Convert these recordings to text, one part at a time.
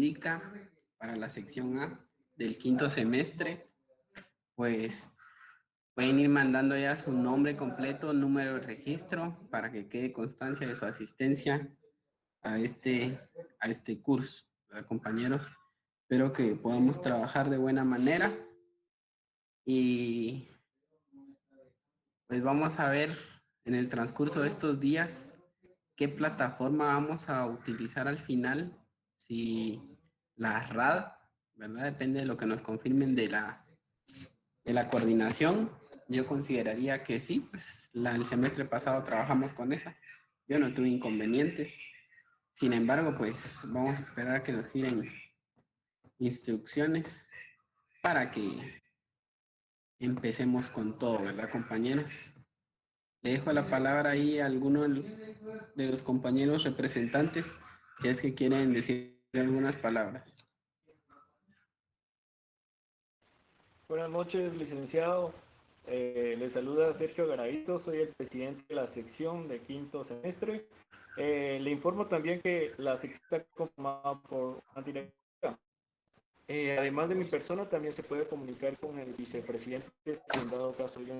jurídica para la sección A del quinto semestre, pues pueden ir mandando ya su nombre completo, número de registro, para que quede constancia de su asistencia a este curso, ¿verdad, compañeros? Espero que podamos trabajar de buena manera y pues vamos a ver en el transcurso de estos días qué plataforma vamos a utilizar al final, si la RAD, ¿verdad? Depende de lo que nos confirmen de la coordinación. Yo consideraría que sí, pues el semestre pasado trabajamos con esa. Yo no tuve inconvenientes. Sin embargo, pues vamos a esperar a que nos giren instrucciones para que empecemos con todo, ¿verdad, compañeros? Le dejo la palabra ahí a alguno de los compañeros representantes si es que quieren decir algunas palabras. Buenas noches, licenciado. Le saluda Sergio Garavito, soy el presidente de la sección de quinto semestre. Le informo también que la sección está conformada por una directora. Además de mi persona, también se puede comunicar con el vicepresidente, si en dado caso yo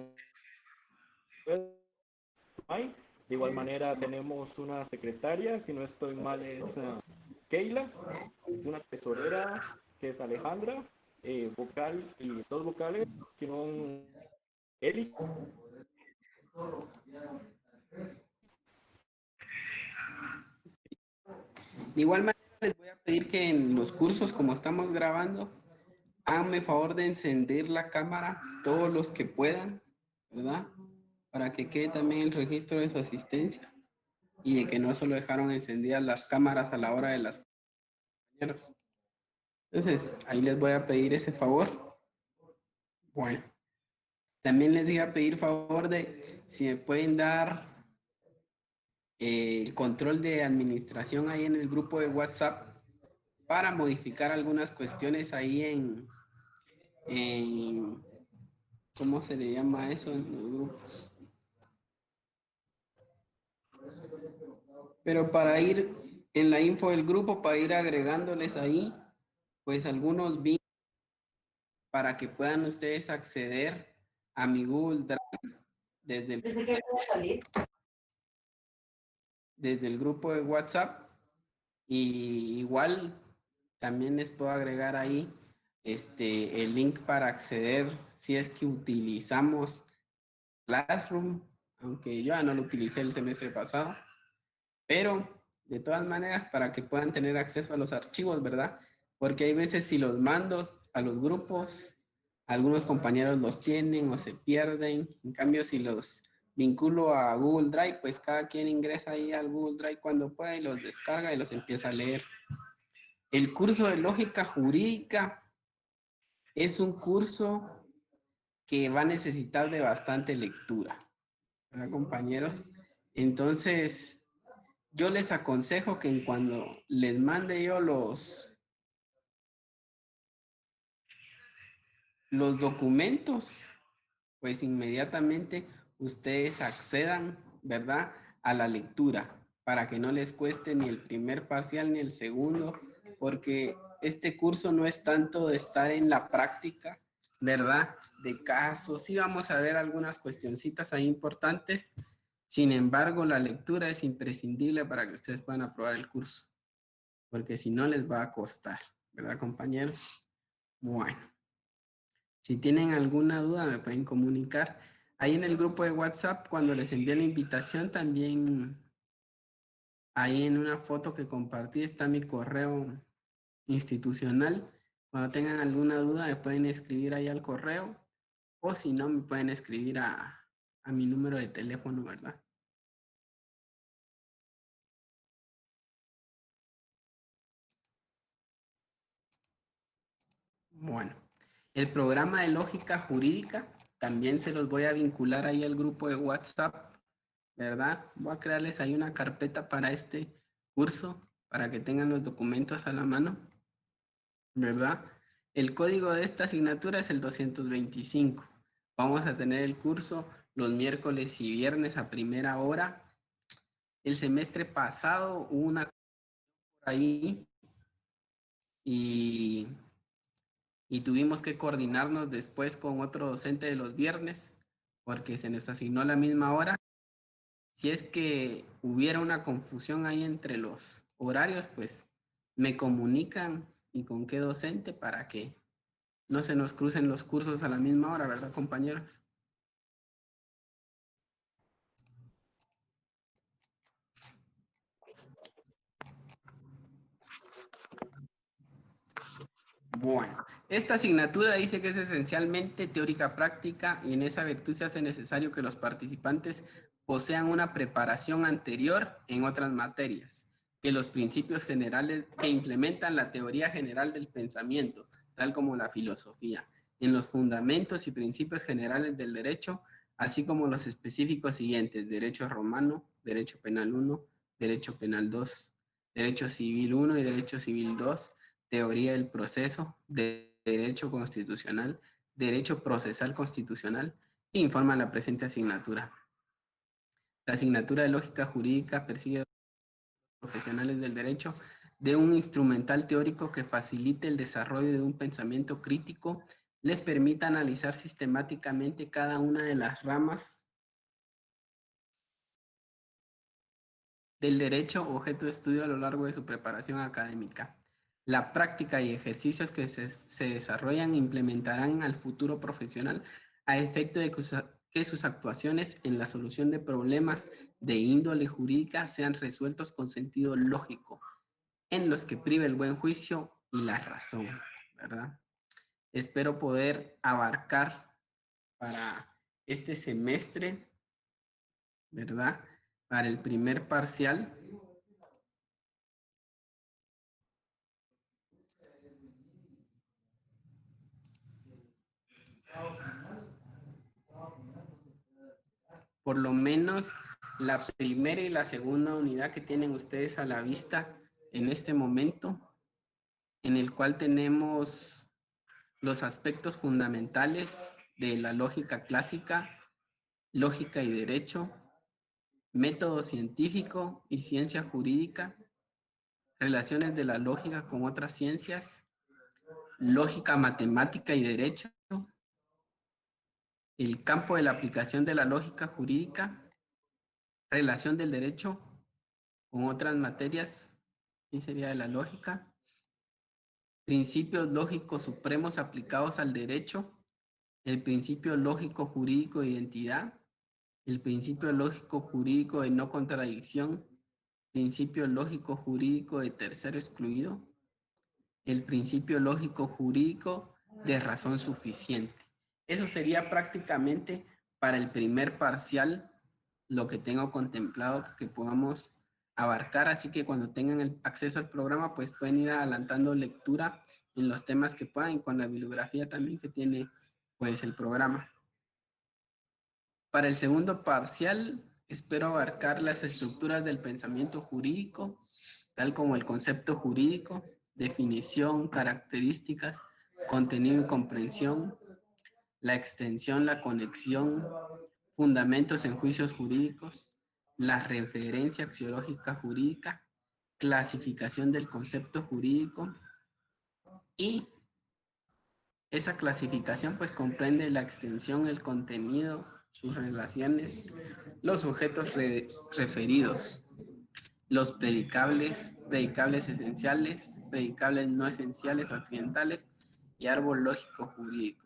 no hay. De igual manera, tenemos una secretaria, si no estoy mal, es Keila, una tesorera, que es Alejandra, vocal y dos vocales, que son Eli. De igual manera, les voy a pedir que en los cursos, como estamos grabando, háganme favor de encender la cámara todos los que puedan, ¿verdad? Para que quede también el registro de su asistencia y de que no solo dejaron encendidas las cámaras a la hora de las compañeros. Entonces, ahí les voy a pedir ese favor. Bueno, también les iba a pedir favor de si me pueden dar el control de administración ahí en el grupo de WhatsApp para modificar algunas cuestiones ahí en ¿cómo se le llama eso en los grupos? Pero para ir en la info del grupo, para ir agregándoles ahí, pues algunos links para que puedan ustedes acceder a mi Google Drive desde el grupo de WhatsApp. Y igual también les puedo agregar ahí el link para acceder si es que utilizamos Classroom, aunque yo ya no lo utilicé el semestre pasado, pero de todas maneras para que puedan tener acceso a los archivos, ¿verdad? Porque hay veces si los mando a los grupos, algunos compañeros los tienen o se pierden. En cambio, si los vinculo a Google Drive, pues cada quien ingresa ahí al Google Drive cuando pueda y los descarga y los empieza a leer. El curso de lógica jurídica es un curso que va a necesitar de bastante lectura, ¿verdad, compañeros? Entonces, yo les aconsejo que en cuando les mande yo los documentos, pues inmediatamente ustedes accedan, ¿verdad?, a la lectura para que no les cueste ni el primer parcial ni el segundo, porque este curso no es tanto de estar en la práctica, ¿verdad?, de casos. Sí vamos a ver algunas cuestioncitas ahí importantes. Sin embargo, la lectura es imprescindible para que ustedes puedan aprobar el curso, porque si no les va a costar, ¿verdad, compañeros? Bueno, si tienen alguna duda me pueden comunicar. Ahí en el grupo de WhatsApp, cuando les envíe la invitación, también ahí en una foto que compartí está mi correo institucional. Cuando tengan alguna duda me pueden escribir ahí al correo o si no me pueden escribir a mi número de teléfono, ¿verdad? Bueno, el programa de lógica jurídica también se los voy a vincular ahí al grupo de WhatsApp, ¿verdad? Voy a crearles ahí una carpeta para este curso para que tengan los documentos a la mano, ¿verdad? El código de esta asignatura es el 225. Vamos a tener el curso los miércoles y viernes a primera hora. El semestre pasado hubo una por ahí y tuvimos que coordinarnos después con otro docente de los viernes porque se nos asignó la misma hora. Si es que hubiera una confusión ahí entre los horarios, pues me comunican y con qué docente para que no se nos crucen los cursos a la misma hora, ¿verdad, compañeros? Bueno, esta asignatura dice que es esencialmente teórica práctica y en esa virtud se hace necesario que los participantes posean una preparación anterior en otras materias, que los principios generales que implementan la teoría general del pensamiento, tal como la filosofía, en los fundamentos y principios generales del derecho, así como los específicos siguientes: derecho romano, derecho penal 1, derecho penal 2, derecho civil 1 y derecho civil 2, teoría del proceso, de derecho constitucional, derecho procesal constitucional, e informa la presente asignatura. La asignatura de lógica jurídica persigue a los profesionales del derecho de un instrumental teórico que facilite el desarrollo de un pensamiento crítico, les permita analizar sistemáticamente cada una de las ramas del derecho objeto de estudio a lo largo de su preparación académica. La práctica y ejercicios que se desarrollan implementarán al futuro profesional a efecto de que sus actuaciones en la solución de problemas de índole jurídica sean resueltos con sentido lógico, en los que prive el buen juicio y la razón, ¿verdad? Espero poder abarcar para este semestre, ¿verdad? Para el primer parcial, por lo menos la primera y la segunda unidad que tienen ustedes a la vista en este momento, en el cual tenemos los aspectos fundamentales de la lógica clásica, lógica y derecho, método científico y ciencia jurídica, relaciones de la lógica con otras ciencias, lógica matemática y derecho, el campo de la aplicación de la lógica jurídica, relación del derecho con otras materias, ¿qué sería de la lógica? Principios lógicos supremos aplicados al derecho, el principio lógico jurídico de identidad, el principio lógico jurídico de no contradicción, principio lógico jurídico de tercero excluido, el principio lógico jurídico de razón suficiente. Eso sería prácticamente para el primer parcial lo que tengo contemplado que podamos abarcar, así que cuando tengan el acceso al programa, pues pueden ir adelantando lectura en los temas que puedan y con la bibliografía también que tiene pues el programa. Para el segundo parcial, espero abarcar las estructuras del pensamiento jurídico, tal como el concepto jurídico, definición, características, contenido y comprensión, la extensión, la conexión, fundamentos en juicios jurídicos, la referencia axiológica jurídica, clasificación del concepto jurídico y esa clasificación pues comprende la extensión, el contenido, sus relaciones, los objetos referidos, los predicables esenciales, predicables no esenciales o accidentales y árbol lógico jurídico.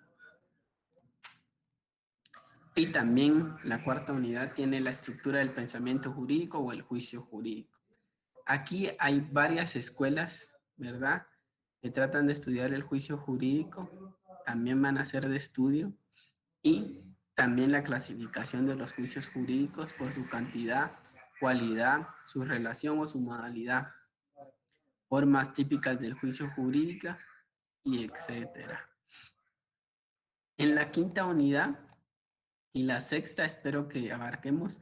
Y también la cuarta unidad tiene la estructura del pensamiento jurídico o el juicio jurídico. Aquí hay varias escuelas, ¿verdad?, que tratan de estudiar el juicio jurídico, también van a ser de estudio, y también la clasificación de los juicios jurídicos por su cantidad, cualidad, su relación o su modalidad, formas típicas del juicio jurídico y etcétera. En la quinta unidad y la sexta espero que abarquemos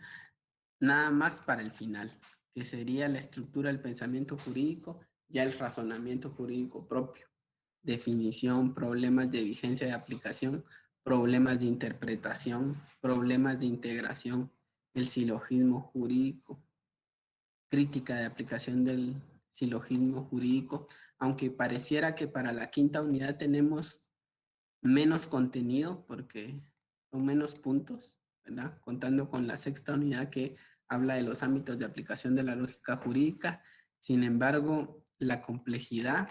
nada más para el final, que sería la estructura del pensamiento jurídico, ya el razonamiento jurídico propio, definición, problemas de vigencia de aplicación, problemas de interpretación, problemas de integración, el silogismo jurídico, crítica de aplicación del silogismo jurídico, aunque pareciera que para la quinta unidad tenemos menos contenido porque son menos puntos, ¿verdad? Contando con la sexta unidad que habla de los ámbitos de aplicación de la lógica jurídica. Sin embargo, la complejidad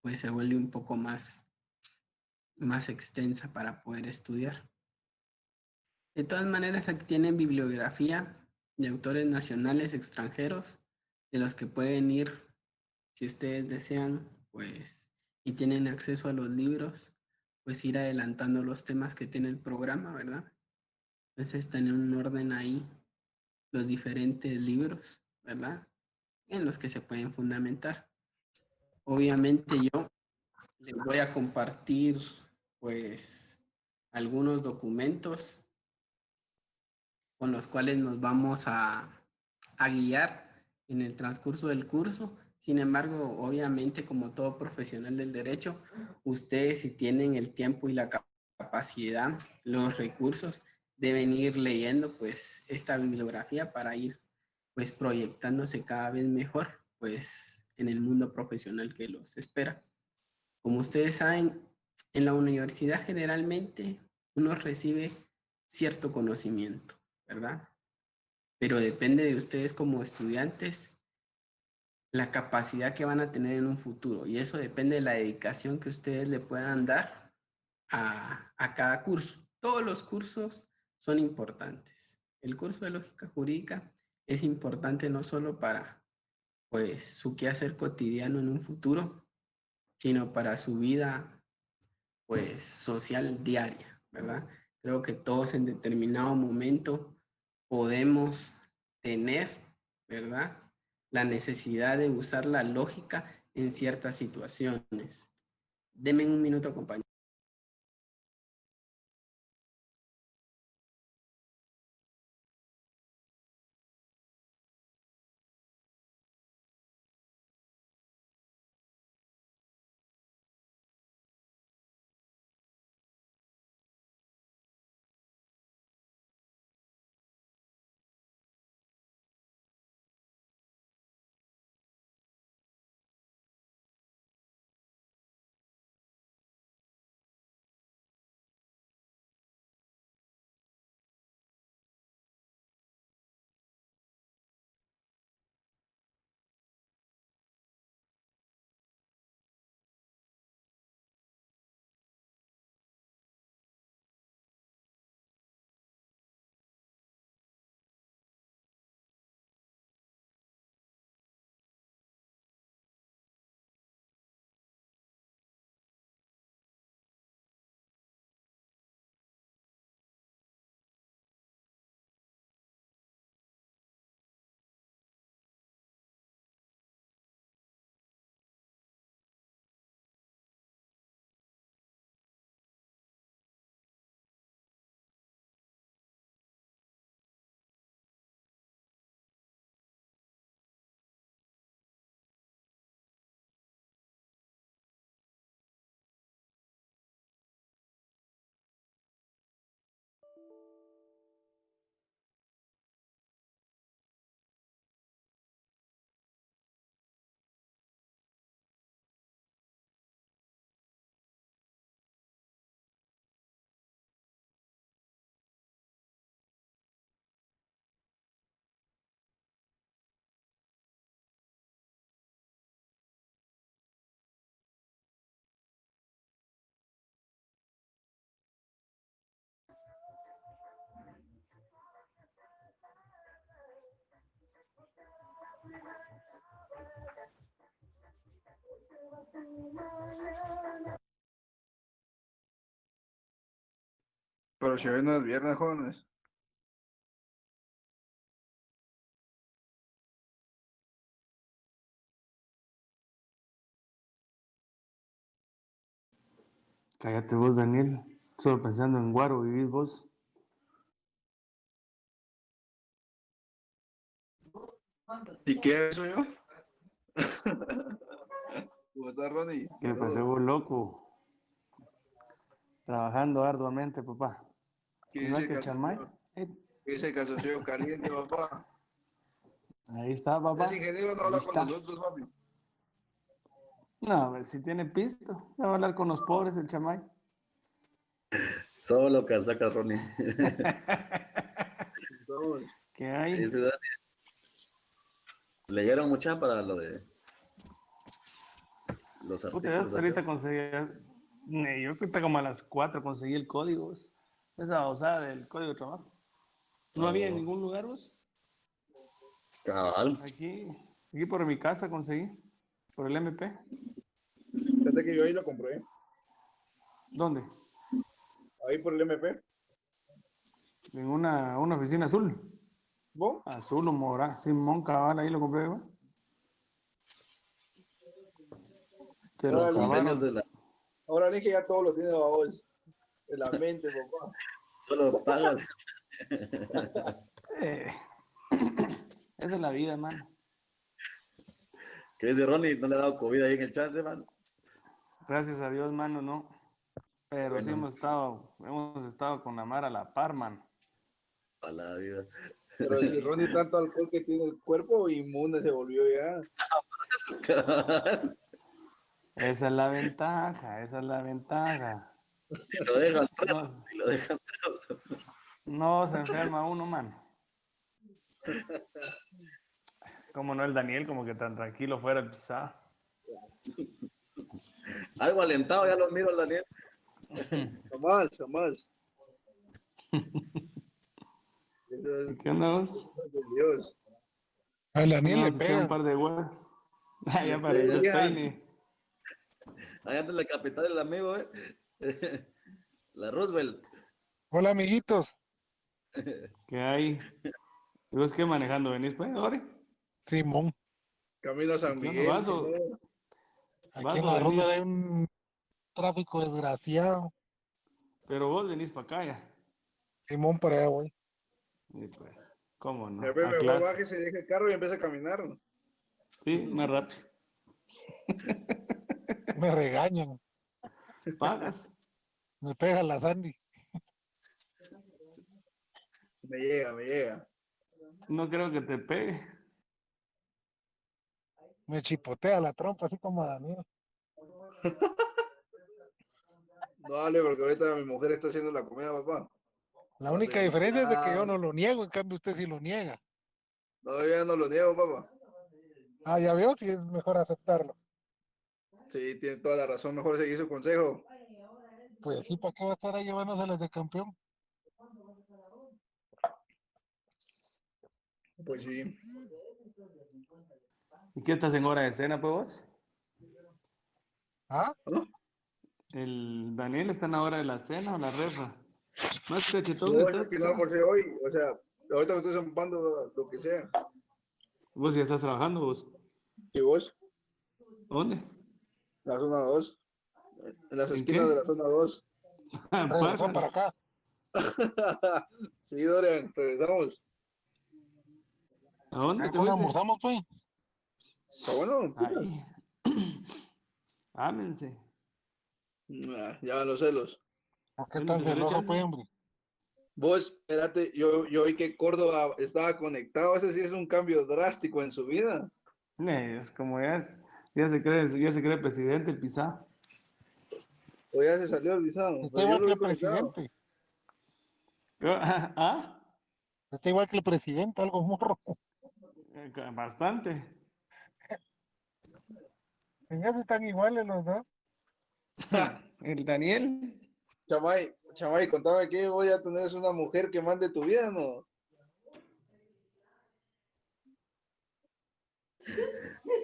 pues se vuelve un poco más extensa para poder estudiar. De todas maneras, aquí tienen bibliografía de autores nacionales, extranjeros, de los que pueden ir, si ustedes desean, pues, y tienen acceso a los libros, pues ir adelantando los temas que tiene el programa, ¿verdad? Entonces están en un orden ahí los diferentes libros, ¿verdad? En los que se pueden fundamentar. Obviamente yo les voy a compartir, pues, algunos documentos con los cuales nos vamos a guiar en el transcurso del curso. Sin embargo, obviamente, como todo profesional del derecho, ustedes si tienen el tiempo y la capacidad, los recursos, deben ir leyendo pues esta bibliografía para ir pues proyectándose cada vez mejor pues en el mundo profesional que los espera. Como ustedes saben, en la universidad generalmente uno recibe cierto conocimiento, ¿verdad? Pero depende de ustedes como estudiantes la capacidad que van a tener en un futuro y eso depende de la dedicación que ustedes le puedan dar a cada curso. Todos los cursos son importantes. El curso de lógica jurídica es importante no solo para pues su quehacer cotidiano en un futuro, sino para su vida pues social diaria, ¿verdad? Creo que todos en determinado momento podemos tener, ¿verdad? La necesidad de usar la lógica en ciertas situaciones. Deme un minuto, compañero. Pero si hoy no es viernes, jóvenes. Cállate vos, Daniel. Solo pensando en Guaro vivís vos. ¿Y qué soy yo? ¿Cómo estás, Ronnie? ¿Qué pasó vos, loco? Trabajando arduamente, papá. ¿Qué Igual dice que Chamay. calzoncillo? ¿Qué dice calzoncillo caliente, papá? Ahí está, papá. Ese ingeniero no Ahí habla con está. nosotros, papi. No, a ver si tiene pisto. Ya va a hablar con los pobres el chamay. Solo casaca, Ronnie. Vamos. ¿Qué hay? Ese Dani. Leyeron mucha para lo de los Puta, ya artículos hasta ahorita acá. conseguí. Yo creo que como a las 4 conseguí el código. Esa osada del código de trabajo. No había en ningún lugar, vos. Cabal. Aquí por mi casa conseguí. Por el MP. Fíjate que yo ahí lo compré. ¿Dónde? Ahí por el MP. En una oficina azul. ¿Vos? Azul o morada. Simón cabal, ahí lo compré, güey. Se Los lo convenios acabaron. de la. Ahora ni que ya todo lo tiene bajo en la mente, papá. Solo pagas. Eh, Esa es la vida, mano. ¿Qué dice Ronnie? ¿No le ha dado COVID ahí en el chance, man? Gracias a Dios, mano, no. Pero sí Bueno. hemos estado con la Mara a la par, mano. A la vida. Pero si Ronnie tanto alcohol que tiene el cuerpo, inmune se volvió ya. Esa es la ventaja, esa es la ventaja. Y lo dejan atrás. No, Y lo dejan. no se enferma uno, mano. Como no el Daniel, como que tan tranquilo fuera el pisado. Algo alentado, ya los miro al Daniel. Jamás, jamás. Eso es ¿Qué onda vos? de Dios. Al Daniel le Vamos a echar un pega. par de huevos. Ah, ya apareció el pegan. peine. Allá anda la capital del amigo, La Roosevelt. Hola, amiguitos. ¿Qué hay? ¿Y vos qué manejando venís, pues, ahora? Simón. Camino a San ¿Qué onda, Miguel. vas o- Simón. Aquí vas en o la ruta venís? hay un tráfico desgraciado. Pero vos venís para acá ya. Simón para allá, güey. Y pues, ¿cómo no? Jefe, A mejor clases. baje, se deja el carro y empieza a caminar. Sí, más rápido. Me regañan. Pagas. Me pega la Sandy. Me llega, me llega. No creo que te pegue. Me chipotea la trompa, así como a Daniel. No vale, porque ahorita mi mujer está haciendo la comida, papá. La No única sé, diferencia es de que yo ah, no lo niego, en cambio usted sí lo niega. No, yo ya no lo niego, papá. Ah, ya veo, si es mejor aceptarlo. Sí, tiene toda la razón. Mejor seguir su consejo. Pues sí, ¿para qué va a estar ahí llevándoselas de campeón? Pues sí. ¿Y qué estás en hora de cena, pues vos? ¿Ah? El Daniel está en la hora de la cena o la refa. Más cachetón No, estás. es que no almorcé hoy. O sea, ahorita me estoy zampando lo que sea. Vos ya estás trabajando, vos. ¿Y vos? ¿Dónde? La zona 2. En las ¿En esquinas qué? de la zona 2. Regresó para Pagas. acá. Sí, Dorian, regresamos. ¿A dónde te ¿Cuándo fuiste? almorzamos, pues? ¿Está bueno? Ahí. Ámense. Ya van los celos. ¿Por qué ¿Dónde tan te salió celoso, chance? pues, hombre? Vos, espérate, yo oí que Córdoba estaba conectado. Ese sí es un cambio drástico en su vida. Es como ya se cree presidente el pisado. O ya se salió el visado. Está Pero yo igual lo que vi el conectado. presidente. ¿Ah? Está igual que el presidente, algo morro. Bastante. En eso están iguales los dos. El Daniel. Chamay, contame que voy a tener una mujer que mande tu vida, ¿no?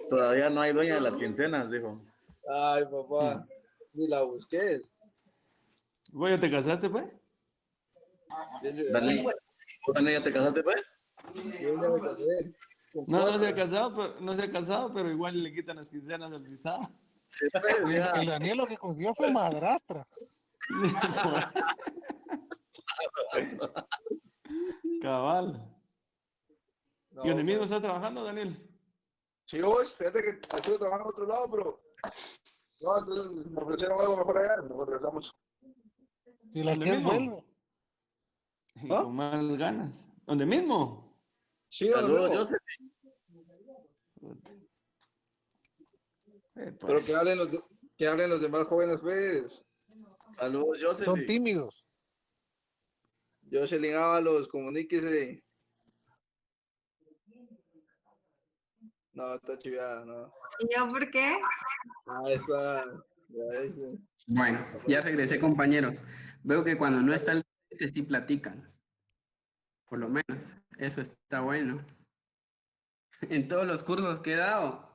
Todavía no hay dueña de las quincenas, dijo. Ay, papá, ni la busques. ¿Vos ya te casaste, pues? Daniel, ¿vos también ya te casaste, pues? Yo ya me casé. Con No, cuatro. no se ha casado, pero igual le quitan las quincenas al pisado. Sí, pues, ya. El Daniel lo que consiguió fue madrastra. Cabal. No, ¿Y dónde mismo pues, estás trabajando, Daniel? sí, vos, fíjate que estuve trabajando en otro lado, pero no, entonces me ofrecieron algo mejor allá, mejor regresamos. Si la ¿Dónde quieres, mismo? vuelve. Y ¿Ah? con más ganas. ¿Dónde mismo? Sí, donde Saludos, mismo. Joseph. puta. Pero Pues, que hablen los demás jóvenes, pues. Saludos, Son Jocelyn. tímidos. Jocelyn Ábalos, comuníquese. No, está chiviada, no. ¿Y yo por qué? Ahí está. Ya dice. Bueno, ya regresé, compañeros. Veo que cuando no está el docente sí platican. Por lo menos, eso está bueno. En todos los cursos que he dado,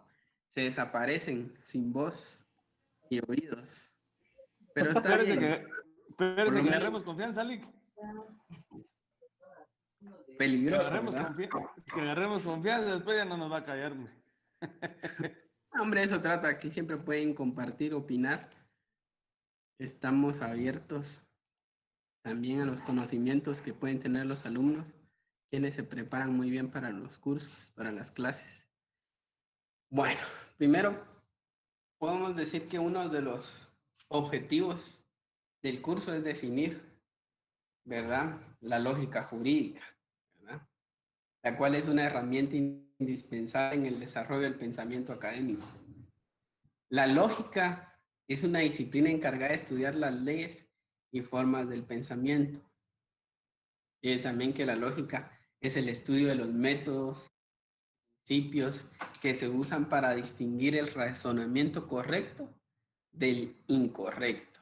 se desaparecen sin voz y oídos. Pero está espérese bien. Por espérese lo que menos agarremos confianza, Lick. Que peligroso, agarremos, ¿verdad? que agarremos confianza, después ya no nos va a callar. Hombre. Hombre, eso trata. Aquí siempre pueden compartir, opinar. Estamos abiertos también a los conocimientos que pueden tener los alumnos, quienes se preparan muy bien para los cursos, para las clases. Bueno, primero podemos decir que uno de los objetivos del curso es definir, ¿verdad?, la lógica jurídica, ¿verdad?, la cual es una herramienta indispensable en el desarrollo del pensamiento académico. La lógica es una disciplina encargada de estudiar las leyes y formas del pensamiento. Y también que la lógica es el estudio de los métodos, principios que se usan para distinguir el razonamiento correcto del incorrecto.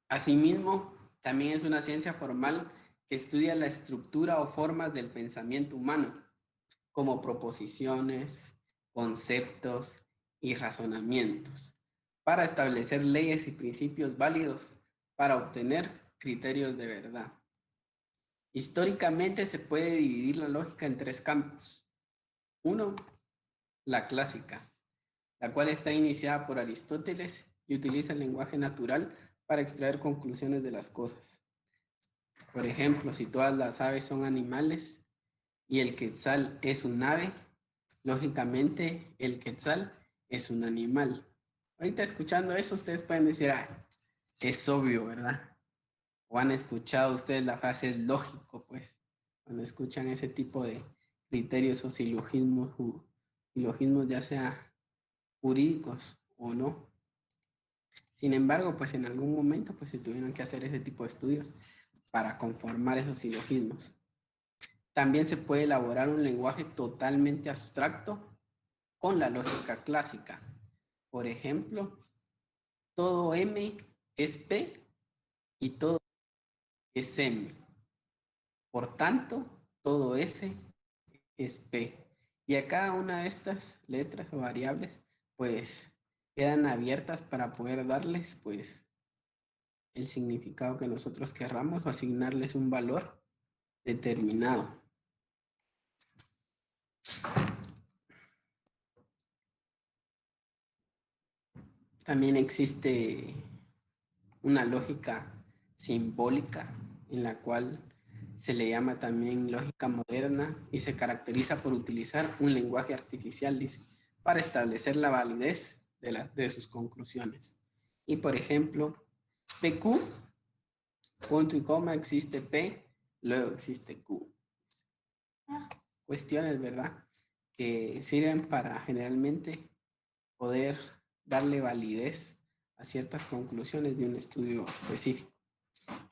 Asimismo, también es una ciencia formal que estudia la estructura o formas del pensamiento humano, como proposiciones, conceptos y razonamientos, para establecer leyes y principios válidos para obtener criterios de verdad. Históricamente se puede dividir la lógica en tres campos. Uno, la clásica, la cual está iniciada por Aristóteles y utiliza el lenguaje natural para extraer conclusiones de las cosas. Por ejemplo, si todas las aves son animales y el quetzal es un ave, lógicamente el quetzal es un animal. Ahorita escuchando eso, ustedes pueden decir, es obvio, ¿verdad? O han escuchado ustedes la frase es lógico, pues, cuando escuchan ese tipo de criterios o silogismos ya sea jurídicos o no. Sin embargo, pues en algún momento pues se tuvieron que hacer ese tipo de estudios para conformar esos silogismos. También se puede elaborar un lenguaje totalmente abstracto con la lógica clásica. Por ejemplo, todo M es P y todo es M. Por tanto, todo S es P. Y a cada una de estas letras o variables, pues quedan abiertas para poder darles, pues, el significado que nosotros querramos o asignarles un valor determinado. También existe una lógica simbólica en la cual se le llama también lógica moderna y se caracteriza por utilizar un lenguaje artificial, dice, para establecer la validez de sus conclusiones. Y por ejemplo, PQ, punto y coma, existe P, luego existe Q. Cuestiones, ¿verdad?, que sirven para generalmente poder darle validez a ciertas conclusiones de un estudio específico,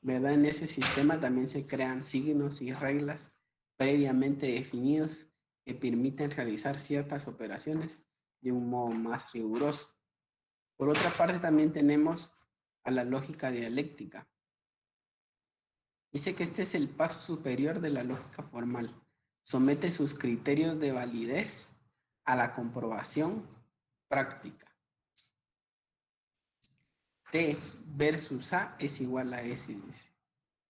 ¿verdad? En ese sistema también se crean signos y reglas previamente definidos que permiten realizar ciertas operaciones de un modo más riguroso. Por otra parte, también tenemos a la lógica dialéctica. Dice que este es el paso superior de la lógica formal. Somete sus criterios de validez a la comprobación práctica. T versus A es igual a S, dice.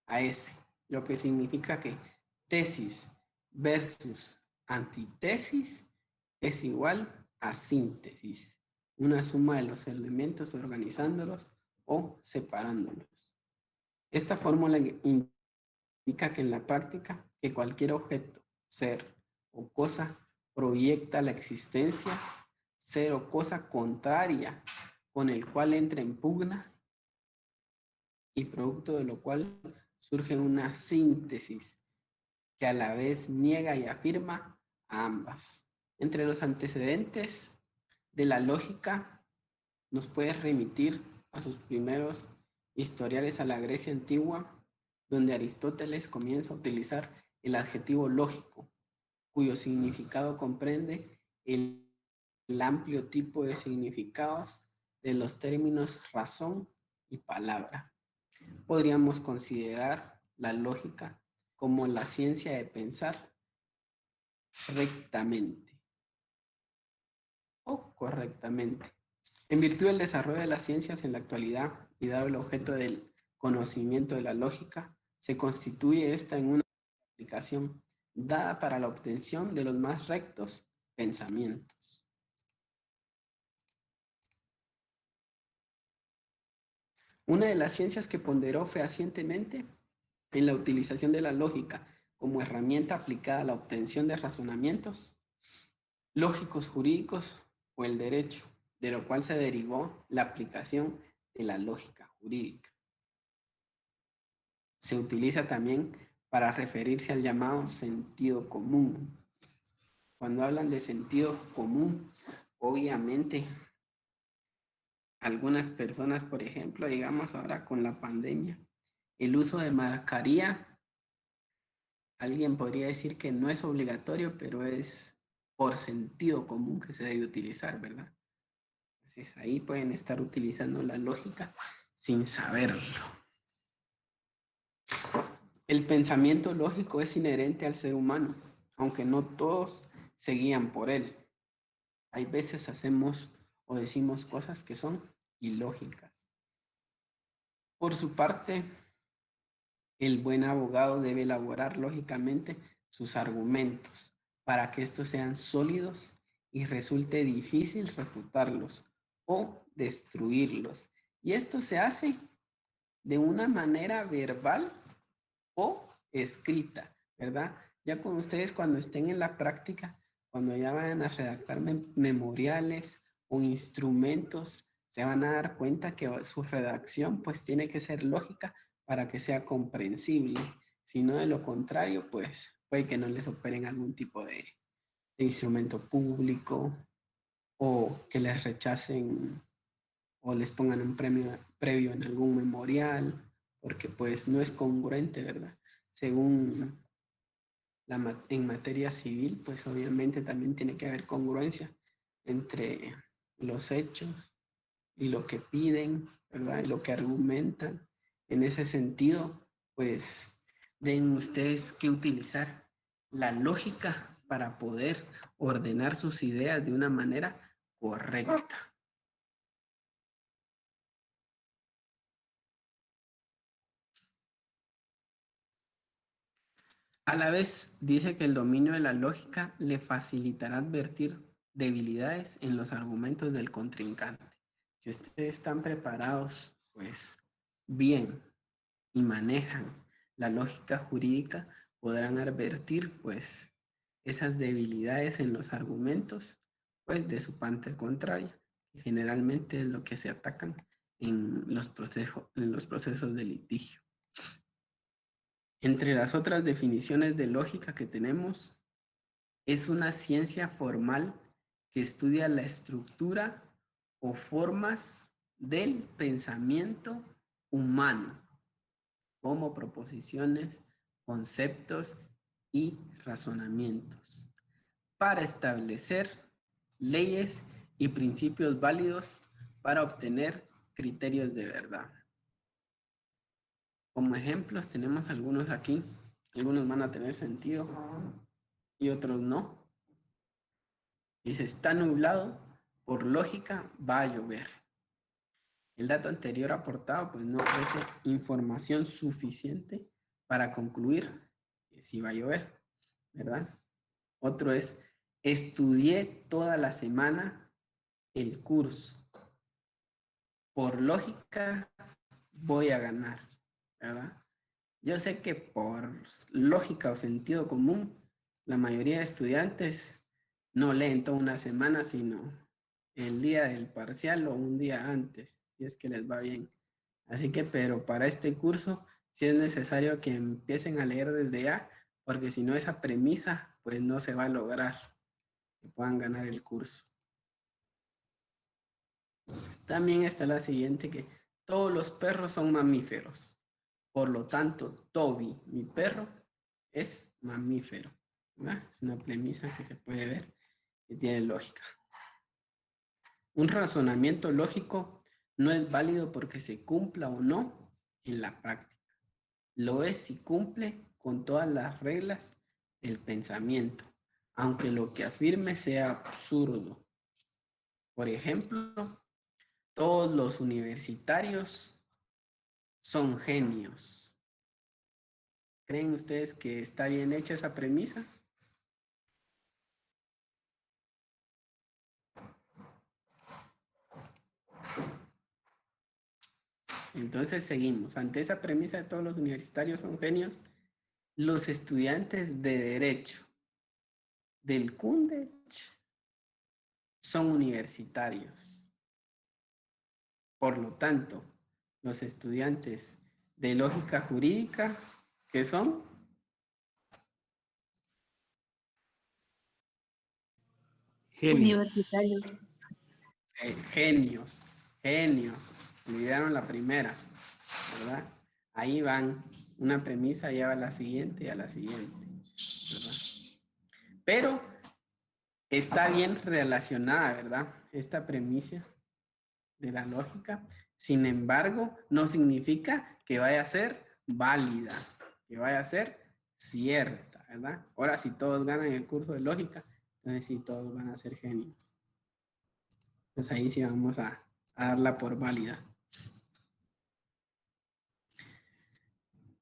A S, lo que significa que tesis versus antítesis es igual a síntesis, una suma de los elementos organizándolos o separándolos. Esta fórmula indica que en la práctica que cualquier objeto, ser o cosa proyecta la existencia, ser o cosa contraria con el cual entra en pugna y producto de lo cual surge una síntesis que a la vez niega y afirma a ambas. Entre los antecedentes de la lógica nos puede remitir a sus primeros historiales a la Grecia antigua, donde Aristóteles comienza a utilizar el adjetivo lógico, cuyo significado comprende el amplio tipo de significados de los términos razón y palabra. Podríamos considerar la lógica como la ciencia de pensar rectamente o correctamente. En virtud del desarrollo de las ciencias en la actualidad y dado el objeto del conocimiento de la lógica, se constituye esta en una aplicación dada para la obtención de los más rectos pensamientos. Una de las ciencias que ponderó fehacientemente en la utilización de la lógica como herramienta aplicada a la obtención de razonamientos lógicos jurídicos fue el derecho, de lo cual se derivó la aplicación de la lógica jurídica. Se utiliza también para referirse al llamado sentido común. Cuando hablan de sentido común, obviamente algunas personas, por ejemplo, digamos ahora con la pandemia, el uso de mascarilla, alguien podría decir que no es obligatorio, pero es por sentido común que se debe utilizar, ¿verdad? Entonces ahí pueden estar utilizando la lógica sin saberlo. El pensamiento lógico es inherente al ser humano, aunque no todos se guían por él. Hay veces hacemos o decimos cosas que son ilógicas. Por su parte, el buen abogado debe elaborar lógicamente sus argumentos para que estos sean sólidos y resulte difícil refutarlos o destruirlos. Y esto se hace de una manera verbal o escrita, ¿verdad? Ya con ustedes cuando estén en la práctica, cuando ya vayan a redactar memoriales o instrumentos, se van a dar cuenta que su redacción pues tiene que ser lógica para que sea comprensible. Si no, de lo contrario, pues puede que no les operen algún tipo de instrumento público o que les rechacen o les pongan un premio previo en algún memorial, porque pues no es congruente, ¿verdad? Según en materia civil, pues obviamente también tiene que haber congruencia entre los hechos y lo que piden, ¿verdad? Y lo que argumentan. En ese sentido, pues deben ustedes que utilizar la lógica para poder ordenar sus ideas de una manera correcta. A la vez, dice que el dominio de la lógica le facilitará advertir debilidades en los argumentos del contrincante. Si ustedes están preparados, pues bien, y manejan la lógica jurídica, podrán advertir, pues, esas debilidades en los argumentos, pues, de su parte contraria, que generalmente es lo que se atacan en los procesos de litigio. Entre las otras definiciones de lógica que tenemos, es una ciencia formal que estudia la estructura o formas del pensamiento humano, como proposiciones, conceptos y razonamientos, para establecer leyes y principios válidos para obtener criterios de verdad. Como ejemplos tenemos algunos aquí. Algunos van a tener sentido y otros no. Dice, está nublado, por lógica va a llover. El dato anterior aportado pues no ofrece información suficiente para concluir que sí va a llover, ¿verdad? Otro es, estudié toda la semana el curso. Por lógica voy a ganar, ¿verdad? Yo sé que por lógica o sentido común, la mayoría de estudiantes no leen toda una semana, sino el día del parcial o un día antes, si es que les va bien. Así que, pero para este curso sí es necesario que empiecen a leer desde ya, porque si no esa premisa, pues no se va a lograr que puedan ganar el curso. También está la siguiente, que todos los perros son mamíferos. Por lo tanto, Toby, mi perro, es mamífero. ¿Verdad? Es una premisa que se puede ver que tiene lógica. Un razonamiento lógico no es válido porque se cumpla o no en la práctica. Lo es si cumple con todas las reglas del pensamiento, aunque lo que afirme sea absurdo. Por ejemplo, todos los universitarios son genios. ¿Creen ustedes que está bien hecha esa premisa? Entonces seguimos. Ante esa premisa de todos los universitarios son genios, los estudiantes de Derecho del CUNDECH son universitarios. Por lo tanto, los estudiantes de Lógica Jurídica, ¿qué son? Genio. Universitarios. Genios, genios. Olvidaron la primera, ¿verdad? Ahí van. Una premisa lleva a la siguiente y a la siguiente, ¿verdad? Pero está bien relacionada, ¿verdad? Esta premisa de la lógica. Sin embargo, no significa que vaya a ser válida, que vaya a ser cierta, ¿verdad? Ahora, si todos ganan el curso de lógica, entonces sí, todos van a ser genios. Entonces ahí sí vamos a darla por válida.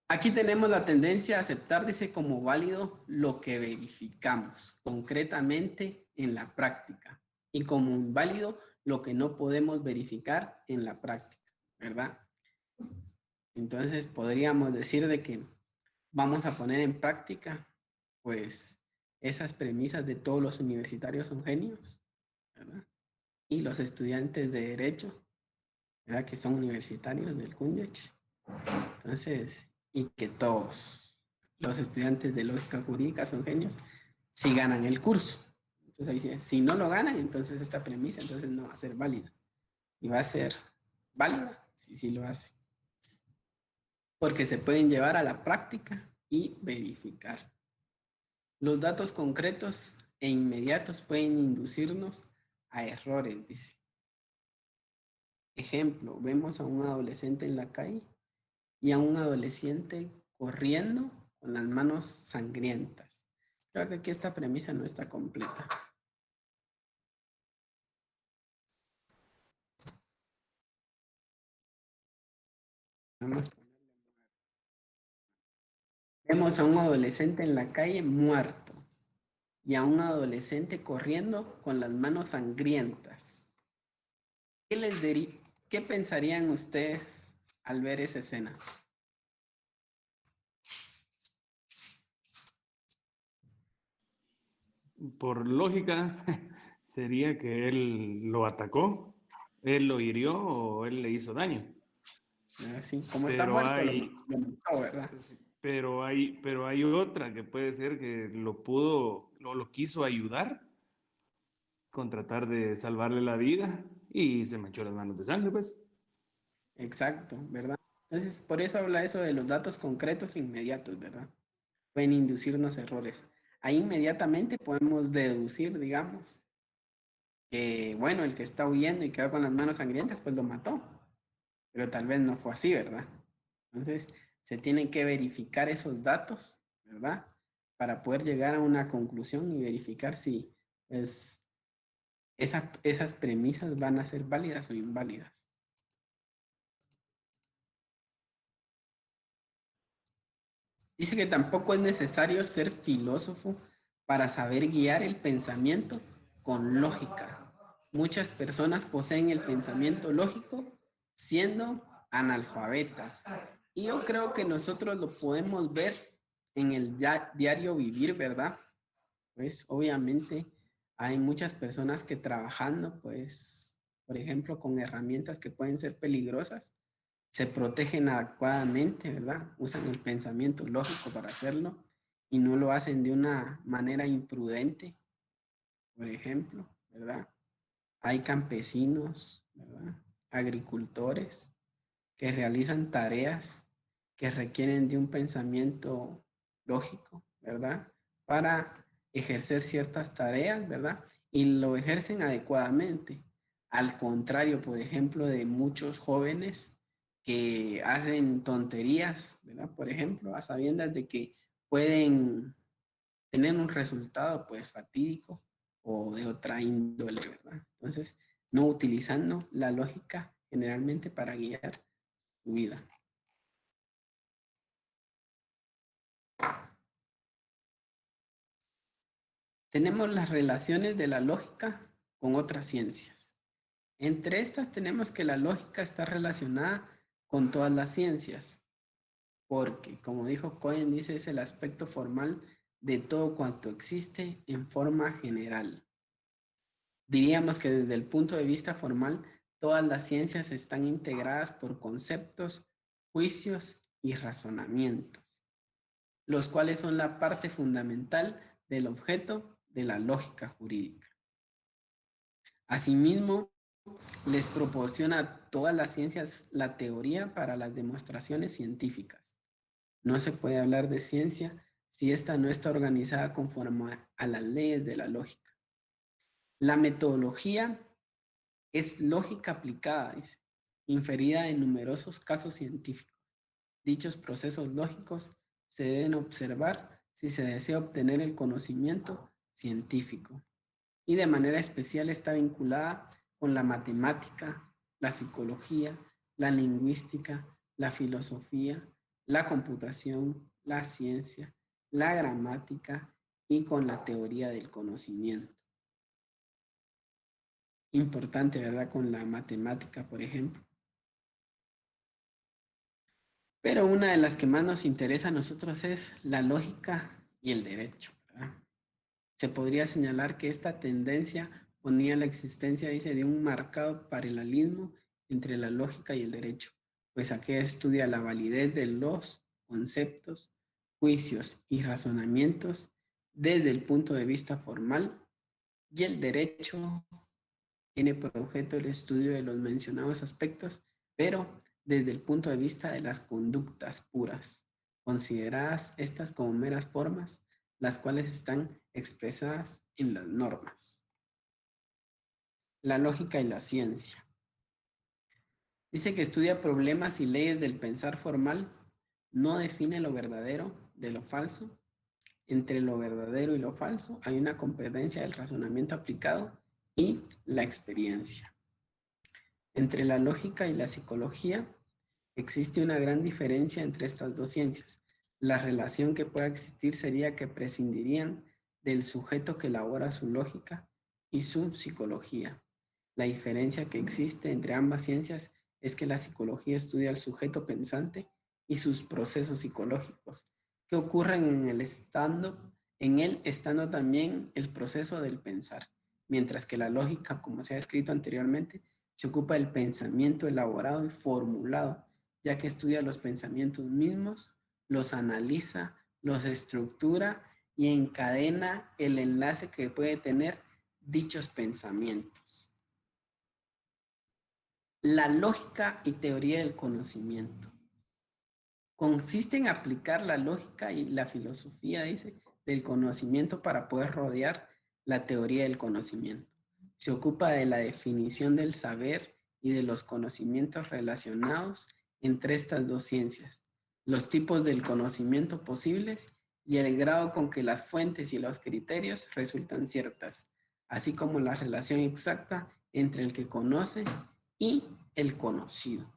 Aquí tenemos la tendencia a aceptar, dice, como válido lo que verificamos concretamente en la práctica y como inválido lo que no podemos verificar en la práctica, ¿verdad? Entonces podríamos decir de que vamos a poner en práctica, pues, esas premisas de todos los universitarios son genios, ¿verdad? Y los estudiantes de Derecho, ¿verdad? Que son universitarios del CUNDECH. Entonces, y que todos los estudiantes de Lógica Jurídica son genios si ganan el curso. Entonces ahí dice, si no lo ganan, entonces esta premisa entonces no va a ser válida. Y va a ser válida si sí lo hace. Porque se pueden llevar a la práctica y verificar. Los datos concretos e inmediatos pueden inducirnos a errores, dice. Ejemplo, vemos a un adolescente en la calle y a un adolescente corriendo con las manos sangrientas. Creo que aquí esta premisa no está completa. Vamos a ponerle muerto. Vemos a un adolescente en la calle muerto y a un adolescente corriendo con las manos sangrientas. ¿Qué pensarían ustedes al ver esa escena? Por lógica, sería que él lo atacó, él lo hirió o él le hizo daño. Así, como está Pero muerto, hay, lo mató, ¿verdad? pero hay otra que puede ser que lo pudo, lo quiso ayudar con tratar de salvarle la vida y se manchó las manos de sangre, pues. Exacto, ¿verdad? Entonces, por eso habla eso de los datos concretos e inmediatos, ¿verdad? Pueden inducirnos errores. Ahí inmediatamente podemos deducir, digamos, que, bueno, el que está huyendo y quedó con las manos sangrientas, pues lo mató. Pero tal vez no fue así, ¿verdad? Entonces, se tienen que verificar esos datos, ¿verdad? Para poder llegar a una conclusión y verificar si, pues, esas premisas van a ser válidas o inválidas. Dice que tampoco es necesario ser filósofo para saber guiar el pensamiento con lógica. Muchas personas poseen el pensamiento lógico siendo analfabetas. Y yo creo que nosotros lo podemos ver en el diario vivir, ¿verdad? Pues obviamente hay muchas personas que trabajando, pues, por ejemplo, con herramientas que pueden ser peligrosas, se protegen adecuadamente, ¿verdad? Usan el pensamiento lógico para hacerlo y no lo hacen de una manera imprudente, por ejemplo, ¿verdad? Hay campesinos, ¿verdad? Agricultores que realizan tareas que requieren de un pensamiento lógico, ¿verdad? Para ejercer ciertas tareas, ¿verdad? Y lo ejercen adecuadamente. Al contrario, por ejemplo, de muchos jóvenes que hacen tonterías, ¿verdad? Por ejemplo, a sabiendas de que pueden tener un resultado, pues, fatídico o de otra índole, ¿verdad? Entonces, no utilizando la lógica generalmente para guiar su vida. Tenemos las relaciones de la lógica con otras ciencias. Entre estas tenemos que la lógica está relacionada con todas las ciencias, porque, como dijo Cohen, dice, es el aspecto formal de todo cuanto existe en forma general. Diríamos que desde el punto de vista formal, todas las ciencias están integradas por conceptos, juicios y razonamientos, los cuales son la parte fundamental del objeto de la lógica jurídica. Asimismo, les proporciona a todas las ciencias la teoría para las demostraciones científicas. No se puede hablar de ciencia si ésta no está organizada conforme a las leyes de la lógica. La metodología es lógica aplicada, dice, inferida en numerosos casos científicos. Dichos procesos lógicos se deben observar si se desea obtener el conocimiento científico y de manera especial está vinculada con la matemática, la psicología, la lingüística, la filosofía, la computación, la ciencia, la gramática y con la teoría del conocimiento. Importante, ¿verdad? Con la matemática, por ejemplo. Pero una de las que más nos interesa a nosotros es la lógica y el derecho, ¿verdad? Se podría señalar que esta tendencia ponía la existencia, dice, de un marcado paralelismo entre la lógica y el derecho, pues aquella estudia la validez de los conceptos, juicios y razonamientos desde el punto de vista formal y el derecho tiene por objeto el estudio de los mencionados aspectos, pero desde el punto de vista de las conductas puras, consideradas estas como meras formas, las cuales están expresadas en las normas. La lógica y la ciencia. Dice que estudia problemas y leyes del pensar formal, no define lo verdadero de lo falso. Entre lo verdadero y lo falso hay una competencia del razonamiento aplicado y la experiencia. Entre la lógica y la psicología existe una gran diferencia entre estas dos ciencias. La relación que pueda existir sería que prescindirían del sujeto que elabora su lógica y su psicología. La diferencia que existe entre ambas ciencias es que la psicología estudia al sujeto pensante y sus procesos psicológicos, que ocurren en él estando también el proceso del pensar, mientras que la lógica, como se ha escrito anteriormente, se ocupa del pensamiento elaborado y formulado, ya que estudia los pensamientos mismos, los analiza, los estructura y encadena el enlace que puede tener dichos pensamientos. La lógica y teoría del conocimiento. Consiste en aplicar la lógica y la filosofía, dice, del conocimiento para poder rodear la teoría del conocimiento. Se ocupa de la definición del saber y de los conocimientos relacionados entre estas dos ciencias, los tipos del conocimiento posibles y el grado con que las fuentes y los criterios resultan ciertas, así como la relación exacta entre el que conoce y el conocido.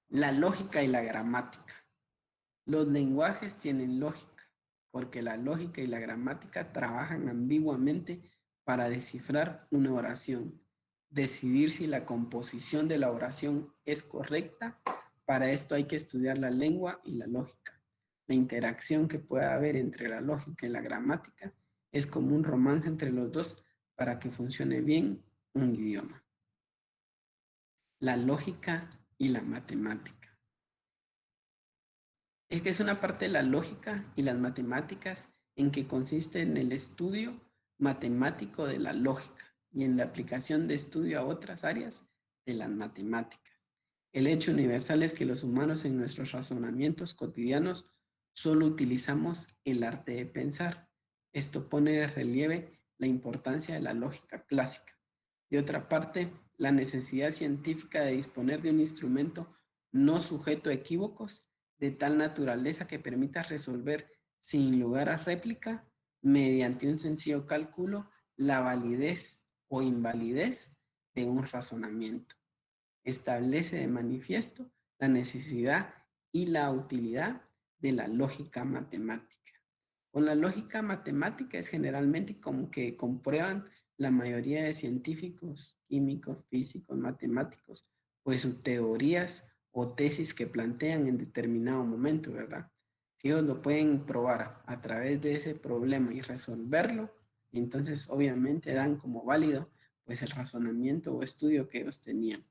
La lógica y la gramática. Los lenguajes tienen lógica, porque la lógica y la gramática trabajan ambiguamente para descifrar una oración, decidir si la composición de la oración es correcta. Para esto hay que estudiar la lengua y la lógica. La interacción que pueda haber entre la lógica y la gramática es como un romance entre los dos para que funcione bien un idioma. la lógica y la matemática. Es que es una parte de la lógica y las matemáticas en que consiste en el estudio matemático de la lógica y en la aplicación de estudio a otras áreas de las matemáticas. El hecho universal es que los humanos en nuestros razonamientos cotidianos solo utilizamos el arte de pensar. Esto pone de relieve la importancia de la lógica clásica. De otra parte, la necesidad científica de disponer de un instrumento no sujeto a equívocos de tal naturaleza que permita resolver sin lugar a réplica, mediante un sencillo cálculo, la validez o invalidez de un razonamiento. Establece de manifiesto la necesidad y la utilidad de la lógica matemática. Con la lógica matemática es generalmente como que comprueban la mayoría de científicos, químicos, físicos, matemáticos, pues sus teorías o tesis que plantean en determinado momento, ¿verdad? Si ellos lo pueden probar a través de ese problema y resolverlo, entonces obviamente dan como válido pues el razonamiento o estudio que ellos tenían.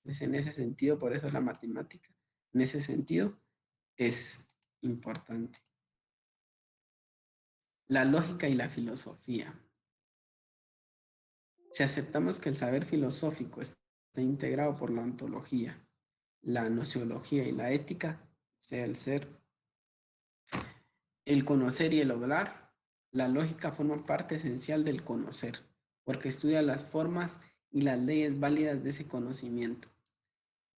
Pues en ese sentido, por eso la matemática, en ese sentido, es importante. La lógica y la filosofía. Si aceptamos que el saber filosófico está integrado por la ontología, la nociología y la ética, o sea, el ser, el conocer y el obrar, la lógica forma parte esencial del conocer, porque estudia las formas y las leyes válidas de ese conocimiento.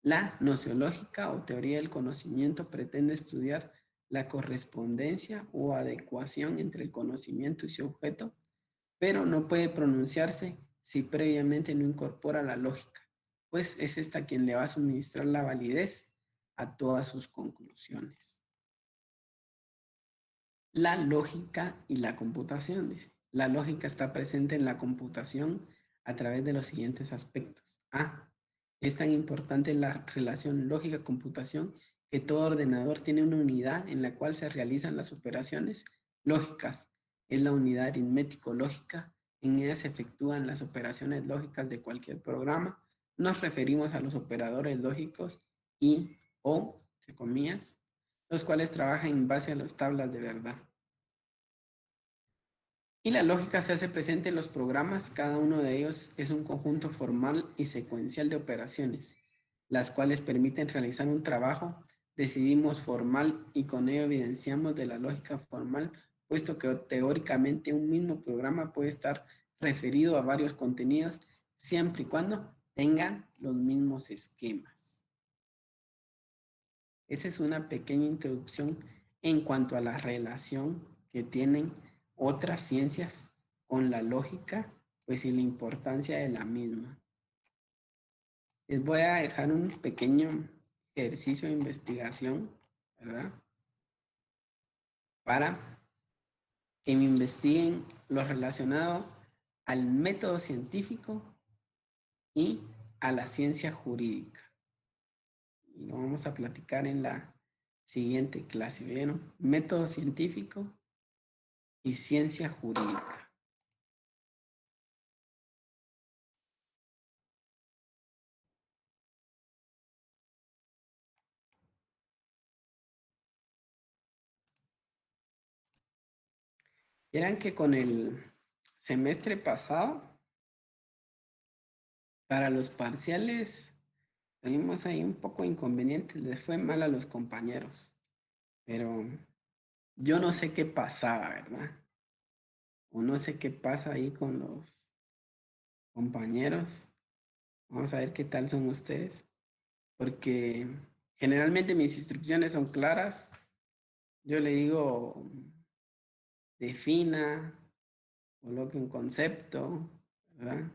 La nociológica o teoría del conocimiento pretende estudiar la correspondencia o adecuación entre el conocimiento y su objeto, pero no puede pronunciarse si previamente no incorpora la lógica, pues es esta quien le va a suministrar la validez a todas sus conclusiones. La lógica y la computación, dice. La lógica está presente en la computación a través de los siguientes aspectos. A. Es tan importante la relación lógica-computación que todo ordenador tiene una unidad en la cual se realizan las operaciones lógicas. Es la unidad aritmético-lógica. En ella se efectúan las operaciones lógicas de cualquier programa. Nos referimos a los operadores lógicos y o, entre comillas, los cuales trabajan en base a las tablas de verdad. Y la lógica se hace presente en los programas, cada uno de ellos es un conjunto formal y secuencial de operaciones, las cuales permiten realizar un trabajo, decidimos formal y con ello evidenciamos de la lógica formal, puesto que teóricamente un mismo programa puede estar referido a varios contenidos siempre y cuando tengan los mismos esquemas. Esa es una pequeña introducción en cuanto a la relación que tienen otras ciencias con la lógica, pues y la importancia de la misma. Les voy a dejar un pequeño ejercicio de investigación, ¿verdad? Para que me investiguen lo relacionado al método científico y a la ciencia jurídica. Y lo vamos a platicar en la siguiente clase, ¿vieron? Método científico y ciencia jurídica. Vieran que con el semestre pasado, para los parciales, tuvimos ahí un poco de inconvenientes, les fue mal a los compañeros, pero yo no sé qué pasaba, ¿verdad? O no sé qué pasa ahí con los compañeros. Vamos a ver qué tal son ustedes, porque generalmente mis instrucciones son claras. Yo le digo, defina, coloque un concepto, ¿verdad?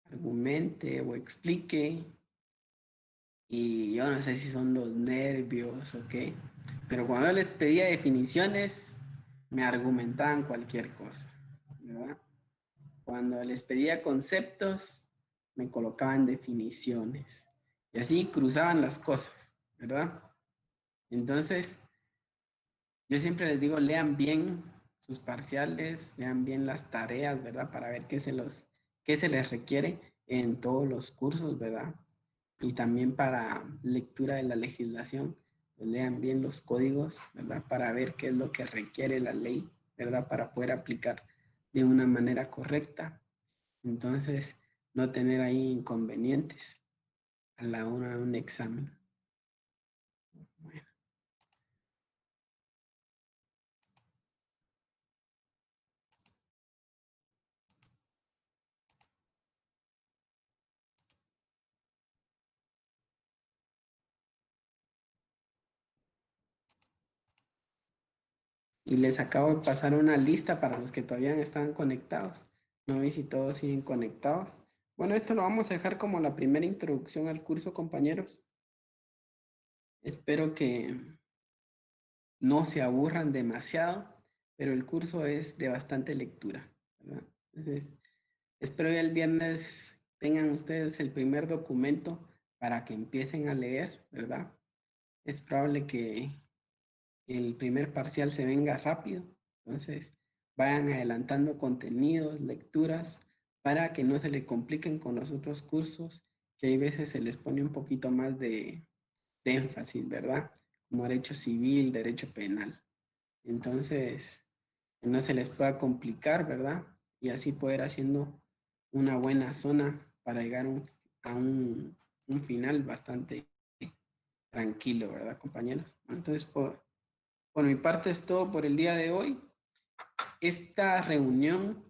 Argumente o explique. Y yo no sé si son los nervios o qué, pero cuando yo les pedía definiciones, me argumentaban cualquier cosa, ¿verdad? Cuando les pedía conceptos, me colocaban definiciones. Y así cruzaban las cosas, ¿verdad? Entonces, yo siempre les digo, lean bien sus parciales, lean bien las tareas, ¿verdad? Para ver qué se les requiere en todos los cursos, ¿verdad? y también para lectura de la legislación, pues lean bien los códigos, ¿verdad? Para ver qué es lo que requiere la ley, ¿verdad? Para poder aplicar de una manera correcta. Entonces, no tener ahí inconvenientes a la hora de un examen. Bueno. Y les acabo de pasar una lista para los que todavía no están conectados. No vi si todos siguen conectados. Bueno, esto lo vamos a dejar como la primera introducción al curso, compañeros. Espero que no se aburran demasiado, pero el curso es de bastante lectura, ¿verdad? Entonces, espero que el viernes tengan ustedes el primer documento para que empiecen a leer, ¿verdad? Es probable que el primer parcial se venga rápido, entonces vayan adelantando contenidos, lecturas, para que no se le compliquen con los otros cursos, que hay veces se les pone un poquito más de énfasis, ¿verdad? Como derecho civil, derecho penal. Entonces, que no se les pueda complicar, ¿verdad? Y así poder haciendo una buena zona para llegar a un final bastante tranquilo, ¿verdad, compañeros? Entonces, por mi parte es todo por el día de hoy. Esta reunión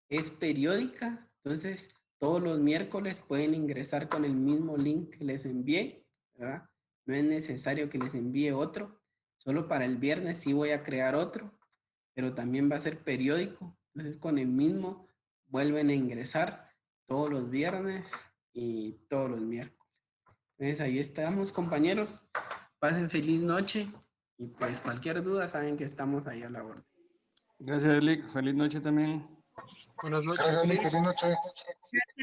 es periódica, entonces todos los miércoles pueden ingresar con el mismo link que les envié, ¿verdad? No es necesario que les envíe otro, solo para el viernes sí voy a crear otro, pero también va a ser periódico, entonces con el mismo vuelven a ingresar todos los viernes y todos los miércoles. Entonces ahí estamos, compañeros, pasen feliz noche y pues cualquier duda saben que estamos ahí a la orden. Gracias, Lick. Feliz noche también. Buenas noches. Feliz noche.